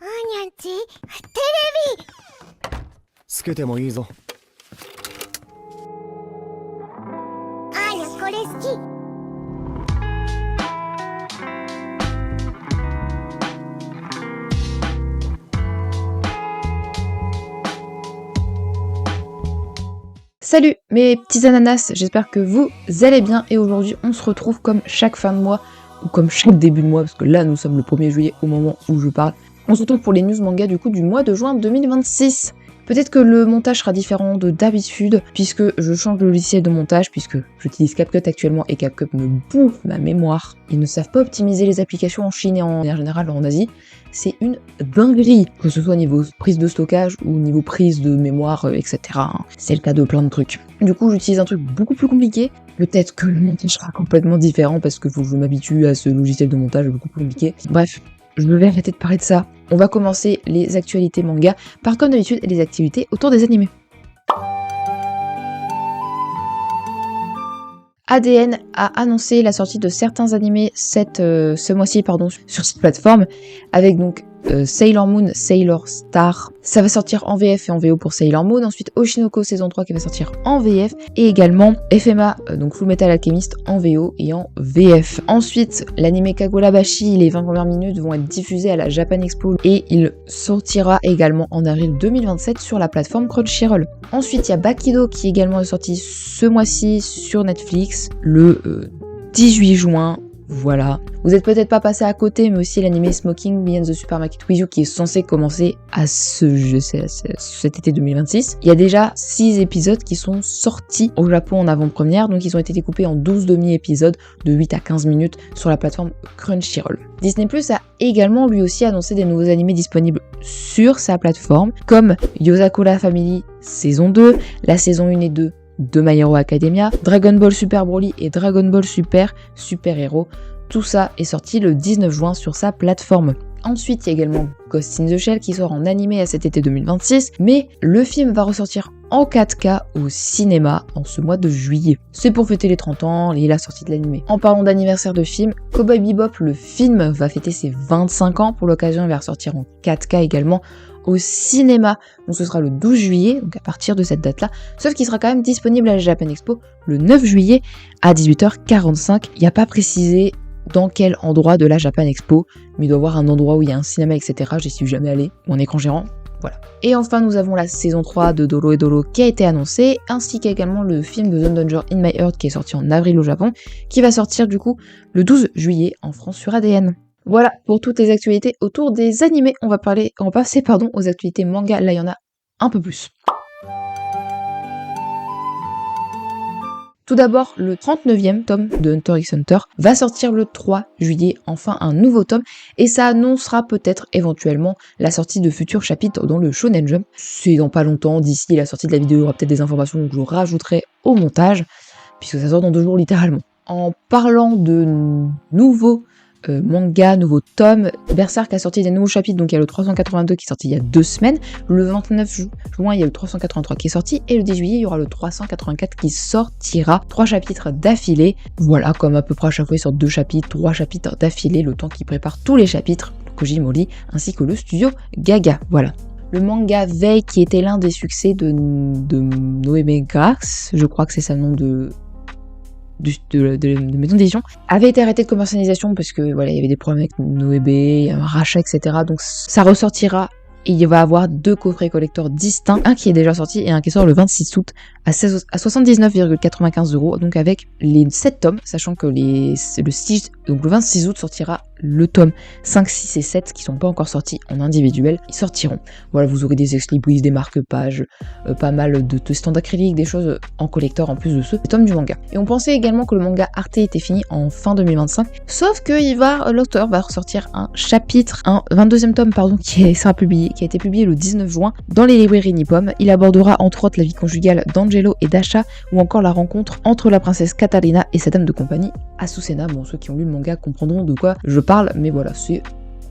あーにゃんち、テレビつけてもいいぞ。あーにゃんこれ好き。Salut mes petits ananas, j'espère que vous allez bien et aujourd'hui on se retrouve comme chaque fin de mois ou comme chaque début de mois parce que là nous sommes le 1er juillet au moment où je parle. On se retrouve pour les news manga du coup du mois de juin 2026. Peut-être que le montage sera différent de d'habitude puisque je change le logiciel de montage puisque j'utilise CapCut actuellement et CapCut me bouffe ma mémoire. Ils ne savent pas optimiser les applications en Chine et en général en Asie. C'est une dinguerie, que ce soit niveau prise de stockage ou niveau prise de mémoire, etc. C'est le cas de plein de trucs. Du coup, j'utilise un truc beaucoup plus compliqué. Peut-être que le montage sera complètement différent parce qu'il faut que je m'habitue à ce logiciel de montage beaucoup plus compliqué. Bref, je vais arrêter de parler de ça. On va commencer les actualités manga par, comme d'habitude, les activités autour des animés. ADN a annoncé la sortie de certains animés ce mois-ci sur cette plateforme, avec donc Sailor Moon, Sailor Star. Ça va sortir en VF et en VO pour Sailor Moon. Ensuite Oshinoko saison 3 qui va sortir en VF. Et également FMA, donc Full Metal Alchemist en VO et en VF. Ensuite, l'anime Kagurabashi, les 20 premières minutes vont être diffusées à la Japan Expo. Et il sortira également en avril 2027 sur la plateforme Crunchyroll. Ensuite, il y a Bakido qui est également sorti ce mois-ci sur Netflix le 18 juin. Voilà. Vous êtes peut-être pas passé à côté, mais aussi l'anime Smoking Beyond the Supermarket With You qui est censé commencer à cet été 2026. Il y a déjà 6 épisodes qui sont sortis au Japon en avant-première, donc ils ont été découpés en 12 demi-épisodes de 8 à 15 minutes sur la plateforme Crunchyroll. Disney Plus a également lui aussi annoncé des nouveaux animés disponibles sur sa plateforme, comme Yozakura Family saison 2, la saison 1 et 2 de My Hero Academia, Dragon Ball Super Broly et Dragon Ball Super Héros. Tout ça est sorti le 19 juin sur sa plateforme. Ensuite, il y a également Ghost in the Shell qui sort en animé à cet été 2026, mais le film va ressortir en 4K au cinéma en ce mois de juillet. C'est pour fêter les 30 ans et la sortie de l'animé. En parlant d'anniversaire de film, Cowboy Bebop, le film, va fêter ses 25 ans. Pour l'occasion, il va ressortir en 4K également au cinéma, donc ce sera le 12 juillet, donc à partir de cette date-là, sauf qu'il sera quand même disponible à la Japan Expo le 9 juillet à 18h45. Il n'y a pas précisé dans quel endroit de la Japan Expo, mais il doit y avoir un endroit où il y a un cinéma, etc. J'y suis jamais allée, ou un écran gérant, voilà. Et enfin, nous avons la saison 3 de Doro et Doro qui a été annoncée, ainsi qu'également le film de The Danger in My Heart qui est sorti en avril au Japon, qui va sortir du coup le 12 juillet en France sur ADN. Voilà pour toutes les actualités autour des animés. On va passer aux actualités manga. Là, il y en a un peu plus. Tout d'abord, le 39e tome de Hunter x Hunter va sortir le 3 juillet, enfin un nouveau tome, et ça annoncera peut-être éventuellement la sortie de futurs chapitres dans le Shonen Jump. C'est dans pas longtemps, d'ici la sortie de la vidéo, il y aura peut-être des informations que je rajouterai au montage, puisque ça sort dans 2 jours littéralement. En parlant de nouveaux manga, nouveau tome, Berserk a sorti des nouveaux chapitres, donc il y a le 382 qui est sorti il y a 2 semaines, le 29 juin il y a le 383 qui est sorti, et le 10 juillet il y aura le 384 qui sortira, 3 chapitres d'affilée, voilà, comme à peu près à chaque fois ils sortent 2 chapitres, 3 chapitres d'affilée, le temps qu'ils préparent tous les chapitres, Koji Mori, ainsi que le studio Gaga, voilà. Le manga Veil, qui était l'un des succès de Noémie Grax, je crois que c'est ça le nom de maison d'édition, avait été arrêté de commercialisation parce que voilà, il y avait des problèmes avec Noébé, un rachat, etc. Donc ça ressortira et il va avoir 2 coffrets collector distincts, un qui est déjà sorti et un qui sort le 26 août à 79,95 €, donc avec les 7 tomes, sachant que le 26 août sortira le tome 5, 6 et 7 qui sont pas encore sortis en individuel, ils sortiront. Voilà, vous aurez des ex-libris, des marque-pages, pas mal de stands acryliques, des choses en collector en plus de ceux des tomes du manga. Et on pensait également que le manga Arte était fini en fin 2025, sauf que l'auteur va ressortir un 22e tome qui a été publié le 19 juin dans les librairies Nippon. Il abordera entre autres la vie conjugale d'Angelo et d'Asha, ou encore la rencontre entre la princesse Katarina et sa dame de compagnie, Asusena. Bon, ceux qui ont lu le manga comprendront de quoi je parle, mais voilà, c'est,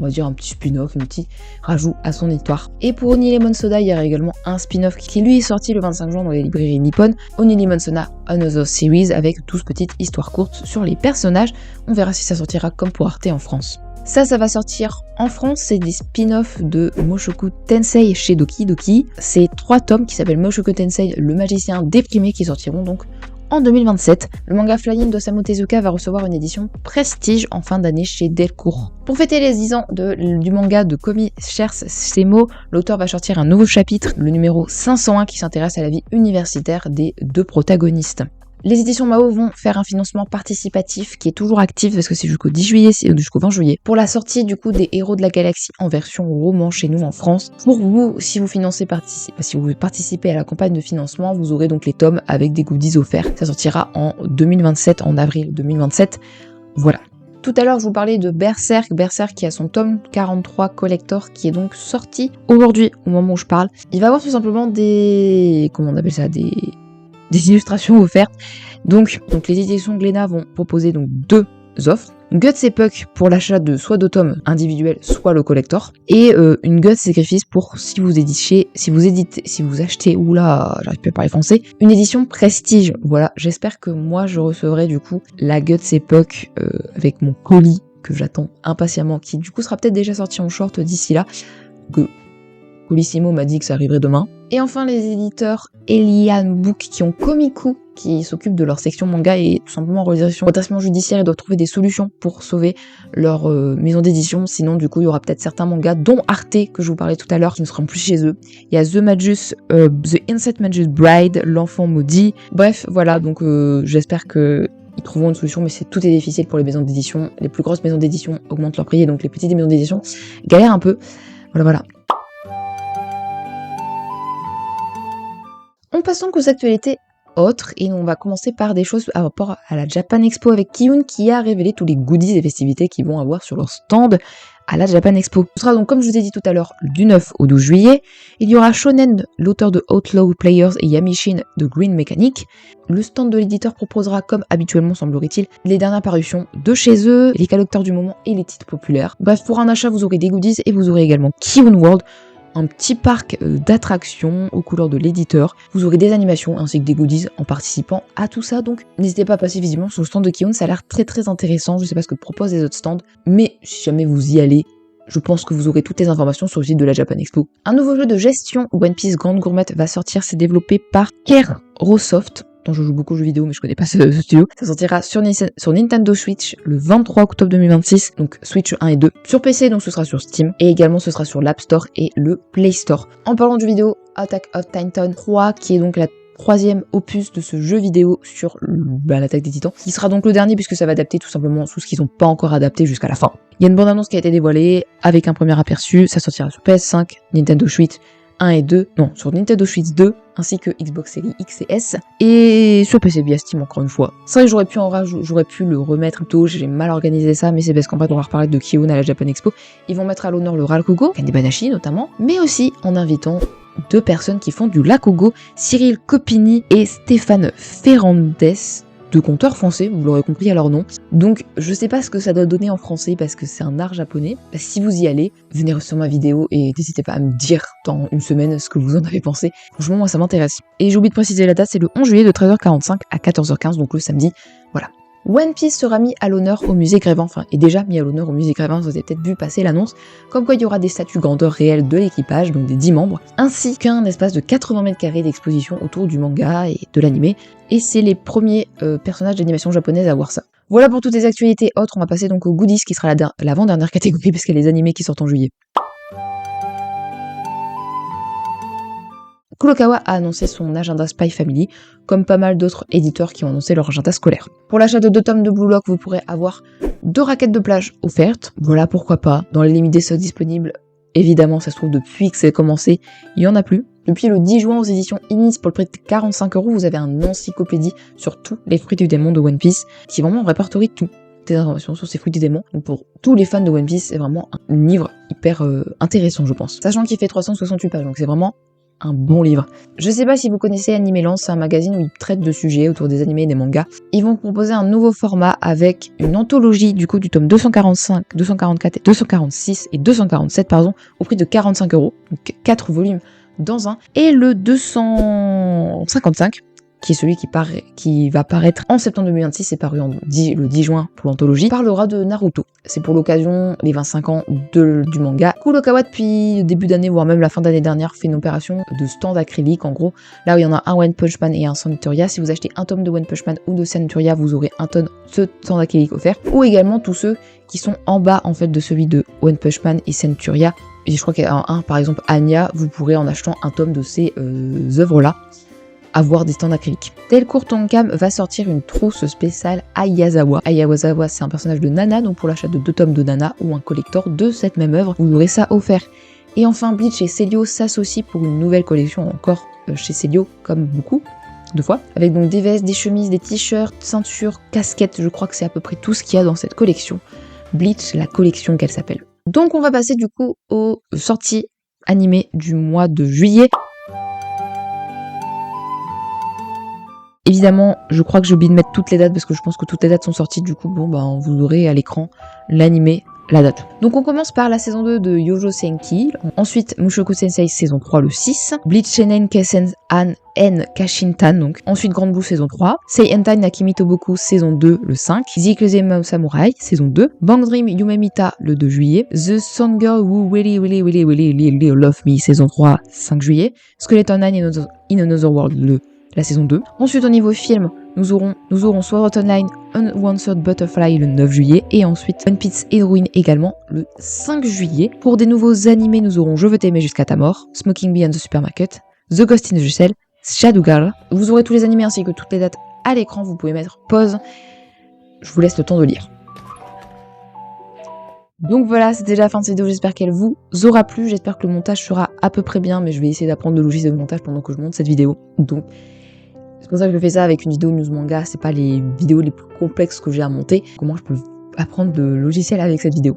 on va dire, un petit spin-off, un petit rajout à son histoire. Et pour Oni Lemon Soda, il y aura également un spin-off qui lui est sorti le 25 juin dans les librairies Nippon, Oni Lemon Soda Another Series, avec 12 petites histoires courtes sur les personnages. On verra si ça sortira comme pour Arte en France. Ça va sortir en France, c'est des spin-offs de Mushoku Tensei chez Doki Doki. C'est 3 tomes qui s'appellent Mushoku Tensei, le magicien déprimé, qui sortiront donc en 2027. Le manga Flying d'Osamu Tezuka va recevoir une édition prestige en fin d'année chez Delcourt. Pour fêter les 10 ans du manga de Komi Cherche ses mots, l'auteur va sortir un nouveau chapitre, le numéro 501, qui s'intéresse à la vie universitaire des 2 protagonistes. Les éditions Mao vont faire un financement participatif qui est toujours actif parce que c'est jusqu'au 10 juillet, jusqu'au 20 juillet, pour la sortie du coup des Héros de la Galaxie en version roman chez nous en France. Pour vous, si vous participez à la campagne de financement, vous aurez donc les tomes avec des goodies offerts. Ça sortira en 2027, en avril 2027. Voilà. Tout à l'heure, je vous parlais de Berserk qui a son tome 43 collector qui est donc sorti aujourd'hui au moment où je parle. Il va avoir tout simplement des illustrations offertes. Donc les éditions Glénat vont proposer donc 2 offres. Guts et Puck pour l'achat de soit 2 tomes individuels, soit le collector. Et une Guts Sacrifice pour si vous achetez, oula, j'arrive plus à parler français, une édition prestige. Voilà, j'espère que moi je recevrai du coup la Guts et Puck avec mon colis que j'attends impatiemment, qui du coup sera peut-être déjà sorti en short d'ici là, que Colissimo m'a dit que ça arriverait demain. Et enfin les éditeurs Elian Book qui ont Komiku, qui s'occupent de leur section manga et tout simplement en redressement judiciaire, ils doivent trouver des solutions pour sauver leur maison d'édition. Sinon du coup il y aura peut-être certains mangas, dont Arte que je vous parlais tout à l'heure, qui ne seront plus chez eux. Il y a The Insect Magus Bride, l'enfant maudit. Bref voilà, donc j'espère que ils trouveront une solution, mais tout est difficile pour les maisons d'édition. Les plus grosses maisons d'édition augmentent leur prix et donc les petites maisons d'édition galèrent un peu. Voilà. On passe donc aux actualités autres et on va commencer par des choses à rapport à la Japan Expo avec Kiyun qui a révélé tous les goodies et festivités qu'ils vont avoir sur leur stand à la Japan Expo. Ce sera donc, comme je vous ai dit tout à l'heure, du 9 au 12 juillet. Il y aura Shonen, l'auteur de Outlaw Players, et Yamishin de Green Mechanic. Le stand de l'éditeur proposera, comme habituellement semblerait-il, les dernières parutions de chez eux, les collecteurs du moment et les titres populaires. Bref, pour un achat, vous aurez des goodies et vous aurez également Kiyun World, un petit parc d'attractions aux couleurs de l'éditeur. Vous aurez des animations ainsi que des goodies en participant à tout ça. Donc n'hésitez pas à passer visiblement sur le stand de Kiyun, ça a l'air très très intéressant. Je sais pas ce que proposent les autres stands, mais si jamais vous y allez, je pense que vous aurez toutes les informations sur le site de la Japan Expo. Un nouveau jeu de gestion One Piece Grande Gourmette va sortir, c'est développé par Kerosoft, dont je joue beaucoup aux jeux vidéo mais je connais pas ce studio. Ça sortira sur Nintendo Switch le 23 octobre 2026, donc Switch 1 et 2. Sur PC, donc ce sera sur Steam, et également ce sera sur l'App Store et le Play Store. En parlant de jeux vidéo, Attack of Titan 3, qui est donc la 3e opus de ce jeu vidéo sur l'attaque des titans, qui sera donc le dernier puisque ça va adapter tout simplement tout ce qu'ils n'ont pas encore adapté jusqu'à la fin. Il y a une bande-annonce qui a été dévoilée avec un premier aperçu, ça sortira sur PS5, Nintendo Switch 1 et 2, non, sur Nintendo Switch 2, ainsi que Xbox Series X et S, et sur PC via Steam encore une fois. C'est vrai que j'aurais pu le remettre plus tôt, j'ai mal organisé ça, mais c'est parce qu'en fait on va reparler de Kiyun à la Japan Expo. Ils vont mettre à l'honneur le Rakugo, Kanebanashi notamment, mais aussi en invitant 2 personnes qui font du Rakugo, Cyril Copini et Stéphane Ferrandes, 2 conteurs français, vous l'aurez compris à leur nom. Donc je sais pas ce que ça doit donner en français parce que c'est un art japonais. Si vous y allez, venez sur ma vidéo et n'hésitez pas à me dire dans une semaine ce que vous en avez pensé. Franchement moi ça m'intéresse. Et j'ai oublié de préciser la date, c'est le 11 juillet de 13h45 à 14h15, donc le samedi, voilà. One Piece sera mis à l'honneur au musée Grévin, enfin est déjà mis à l'honneur au musée Grévin, vous avez peut-être vu passer l'annonce, comme quoi il y aura des statues grandeur réelle de l'équipage, donc des 10 membres, ainsi qu'un espace de 80 mètres carrés d'exposition autour du manga et de l'anime, et c'est les premiers personnages d'animation japonaise à voir ça. Voilà pour toutes les actualités autres, on va passer donc aux goodies qui sera l'avant-dernière catégorie parce qu'il y a les animés qui sortent en juillet. Kurokawa a annoncé son agenda Spy Family, comme pas mal d'autres éditeurs qui ont annoncé leur agenda scolaire. Pour l'achat de 2 tomes de Blue Lock, vous pourrez avoir 2 raquettes de plage offertes. Voilà, pourquoi pas. Dans les limites des stocks disponibles, évidemment, ça se trouve depuis que c'est commencé, il y en a plus. Depuis le 10 juin aux éditions Inis, pour le prix de 45€, vous avez un encyclopédie sur tous les fruits du démon de One Piece, qui vraiment répertorie tout. Des informations sur ces fruits du démon. Donc pour tous les fans de One Piece, c'est vraiment un livre hyper intéressant, je pense. Sachant qu'il fait 368 pages, donc c'est vraiment un bon livre. Je sais pas si vous connaissez Animeland, c'est un magazine où ils traitent de sujets autour des animés et des mangas. Ils vont proposer un nouveau format avec une anthologie du coup du tome 245, 244, 246 et 247 au prix de 45€, donc 4 volumes dans un, et le 255 qui est celui qui va paraître en septembre 2026, c'est paru le 10 juin pour l'anthologie, parlera de Naruto. C'est pour l'occasion les 25 ans du manga. Kurokawa, depuis le début d'année, voire même la fin d'année dernière, fait une opération de stand acrylique, en gros. Là où il y en a un One Punch Man et un San Turia, si vous achetez un tome de One Punch Man ou de San Turia, vous aurez un tome de stand acrylique offert. Ou également tous ceux qui sont en bas, en fait, de celui de One Punch Man et San Turia. Et je crois qu'il y a un, par exemple, Anya, vous pourrez en achetant un tome de ces œuvres-là, avoir des stands acryliques. Delcourt Tonkam va sortir une trousse spéciale Ayazawa. Ayazawa, c'est un personnage de Nana, donc pour l'achat de 2 tomes de Nana ou un collector de cette même œuvre, vous aurez ça offert. Et enfin, Bleach et Celio s'associent pour une nouvelle collection, encore chez Celio, comme beaucoup de fois, avec donc des vestes, des chemises, des t-shirts, ceintures, casquettes, je crois que c'est à peu près tout ce qu'il y a dans cette collection. Bleach, la collection qu'elle s'appelle. Donc on va passer du coup aux sorties animées du mois de juillet. Évidemment, je crois que j'ai oublié de mettre toutes les dates parce que je pense que toutes les dates sont sorties. Du coup, bon, ben, vous aurez à l'écran l'animé, la date. Donc on commence par la saison 2 de Yojo Senki. Ensuite, Mushoku Tensei saison 3 le 6. Bleach Seinen Keisen An N Kashintan donc. Ensuite, Grand Blue saison 3. Sei Hentai Nakimi Toboku saison 2 le 5. Zikuzema Samurai saison 2. Bang Dream Yumemita le 2 juillet. The Sun Girl Who Really Love Me saison 3 5 juillet. Skeleton 9 in Another World la saison 2. Ensuite, au niveau film, nous aurons Sword Art Online Unwanted Butterfly le 9 juillet et ensuite One Piece Heroine également le 5 juillet. Pour des nouveaux animés, nous aurons Je veux t'aimer jusqu'à ta mort, Smoking Bee and the Supermarket, The Ghost in the Shell, Shadow Girl. Vous aurez tous les animés ainsi que toutes les dates à l'écran, vous pouvez mettre pause. Je vous laisse le temps de lire. Donc voilà, c'est déjà la fin de cette vidéo, j'espère qu'elle vous aura plu, j'espère que le montage sera à peu près bien, mais je vais essayer d'apprendre le logiciel de montage pendant que je monte cette vidéo. Donc c'est pour ça que je fais ça avec une vidéo news manga, c'est pas les vidéos les plus complexes que j'ai à monter. Comment je peux apprendre le logiciel avec cette vidéo?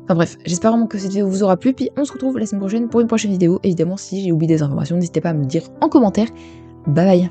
Enfin bref, j'espère vraiment que cette vidéo vous aura plu, puis on se retrouve la semaine prochaine pour une prochaine vidéo. Évidemment, si j'ai oublié des informations, n'hésitez pas à me le dire en commentaire. Bye bye!